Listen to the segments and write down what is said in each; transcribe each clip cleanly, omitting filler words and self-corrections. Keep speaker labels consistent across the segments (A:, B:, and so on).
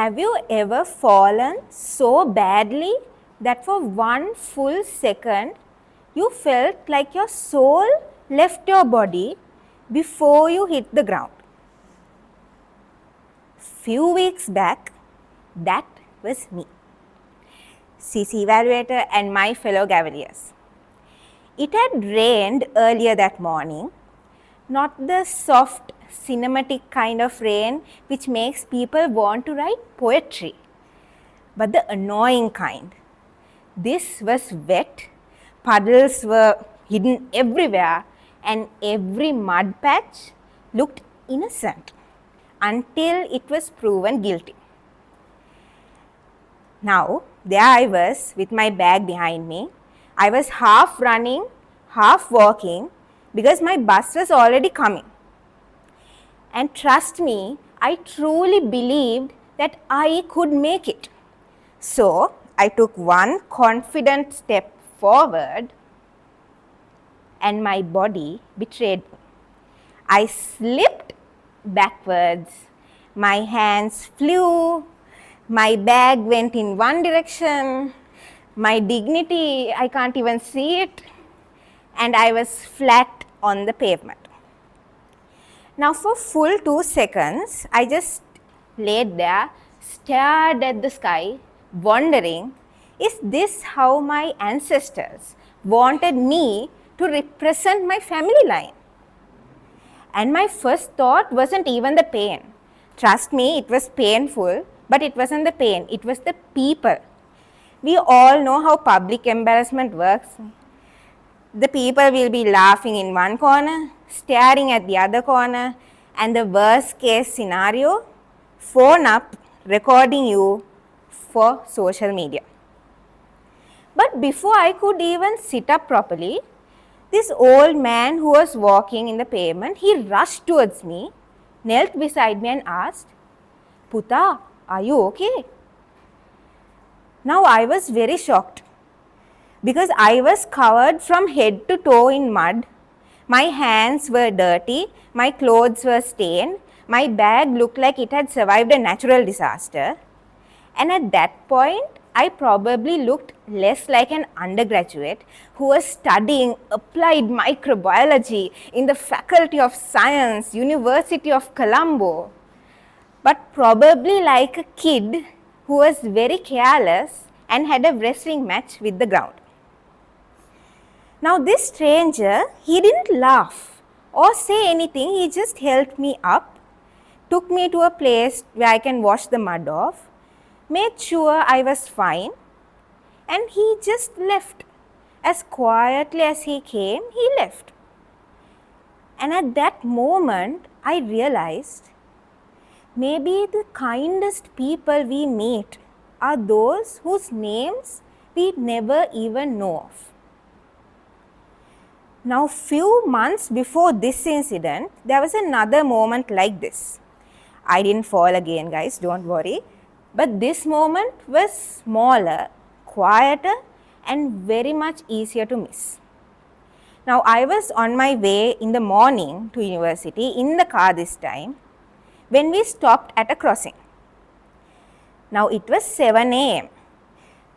A: Have you ever fallen so badly that for one full second you felt like your soul left your body before you hit the ground? Few weeks back, that was me, CC evaluator and my fellow Cavaliers. It had rained earlier that morning, not the soft cinematic kind of rain which makes people want to write poetry, but the annoying kind. This was wet, puddles were hidden everywhere, and every mud patch looked innocent until it was proven guilty. Now, there I was with my bag behind me. I was half running, half walking because my bus was already coming. And trust me, I truly believed that I could make it. So, I took one confident step forward and my body betrayed me. I slipped backwards, my hands flew, my bag went in one direction, my dignity, I can't even see it, and I was flat on the pavement. Now for full 2 seconds, I just laid there, stared at the sky, wondering, is this how my ancestors wanted me to represent my family line? And my first thought wasn't even the pain. Trust me, it was painful, but it wasn't the pain, it was the people. We all know how public embarrassment works. The people will be laughing in one corner, staring at the other corner, and the worst case scenario, phone up, recording you for social media. But before I could even sit up properly, this old man who was walking in the pavement, he rushed towards me, knelt beside me and asked, "Puta, are you okay?" Now I was very shocked because I was covered from head to toe in mud. My hands were dirty, my clothes were stained, my bag looked like it had survived a natural disaster. And at that point, I probably looked less like an undergraduate who was studying applied microbiology in the Faculty of Science, University of Colombo, but probably like a kid who was very careless and had a wrestling match with the ground. Now this stranger, he didn't laugh or say anything, he just helped me up, took me to a place where I can wash the mud off, made sure I was fine, and he just left. As quietly as he came, he left. And at that moment, I realized maybe the kindest people we meet are those whose names we never even know of. Now, few months before this incident, there was another moment like this. I didn't fall again, guys, don't worry. But this moment was smaller, quieter, and very much easier to miss. Now, I was on my way in the morning to university in the car this time when we stopped at a crossing. Now, it was 7 a.m.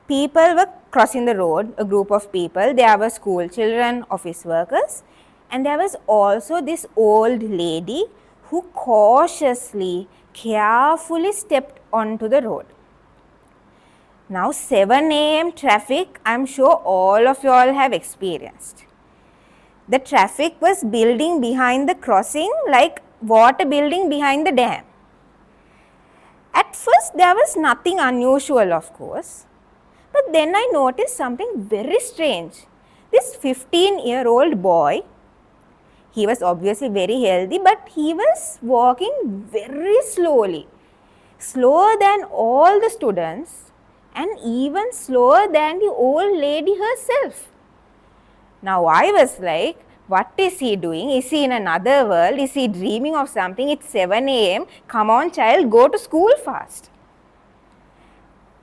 A: People were crossing the road, a group of people. There were school children, office workers, and there was also this old lady who cautiously, carefully stepped onto the road. Now 7 a.m. traffic, I'm sure all of you all have experienced. The traffic was building behind the crossing like water building behind the dam. At first there was nothing unusual, of course, but then I noticed something very strange. This 15-year-old boy, he was obviously very healthy, but he was walking very slowly, slower than all the students and even slower than the old lady herself. Now I was like, what is he doing? Is he in another world? Is he dreaming of something? It's 7 a.m. Come on child, go to school fast.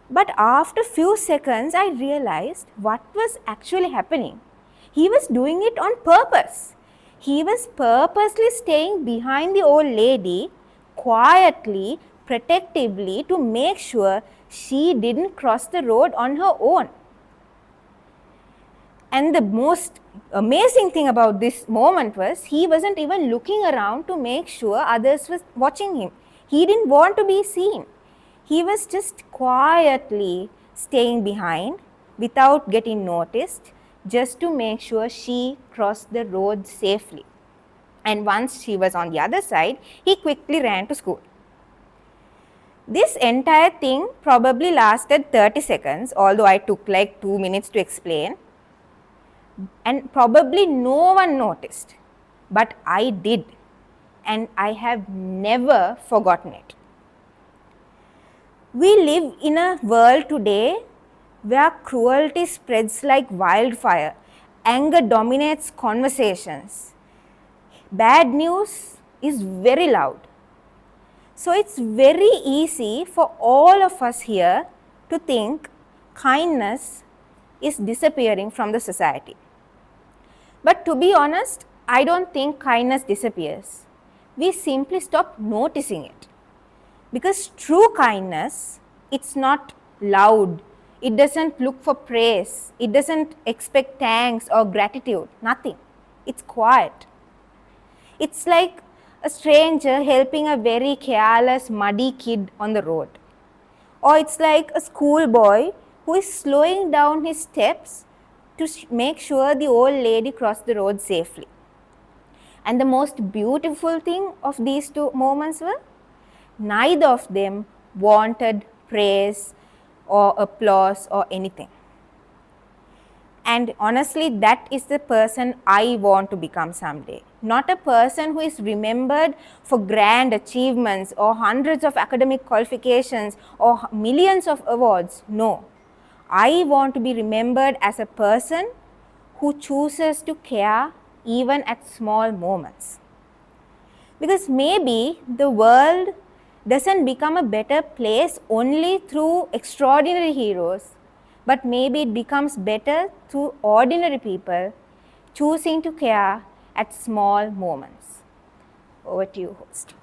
A: But after few seconds, I realized what was actually happening. He was doing it on purpose. He was purposely staying behind the old lady, quietly, protectively to make sure she didn't cross the road on her own. And the most amazing thing about this moment was he wasn't even looking around to make sure others were watching him. He didn't want to be seen. He was just quietly staying behind without getting noticed, just to make sure she crossed the road safely. And once she was on the other side, he quickly ran to school. This entire thing probably lasted 30 seconds, although I took like 2 minutes to explain. And probably no one noticed, but I did, and I have never forgotten it. We live in a world today where cruelty spreads like wildfire, anger dominates conversations, bad news is very loud. So it's very easy for all of us here to think kindness is disappearing from the society. But to be honest, I don't think kindness disappears. We simply stop noticing it. Because true kindness, it's not loud. It doesn't look for praise. It doesn't expect thanks or gratitude. Nothing. It's quiet. It's like a stranger helping a very careless, muddy kid on the road. Or it's like a schoolboy who is slowing down his steps to make sure the old lady crossed the road safely. And the most beautiful thing of these two moments were, neither of them wanted praise or applause or anything. And honestly, that is the person I want to become someday. Not a person who is remembered for grand achievements or hundreds of academic qualifications or millions of awards. No. I want to be remembered as a person who chooses to care even at small moments. Because maybe the world doesn't become a better place only through extraordinary heroes, but maybe it becomes better through ordinary people choosing to care at small moments. Over to you, host.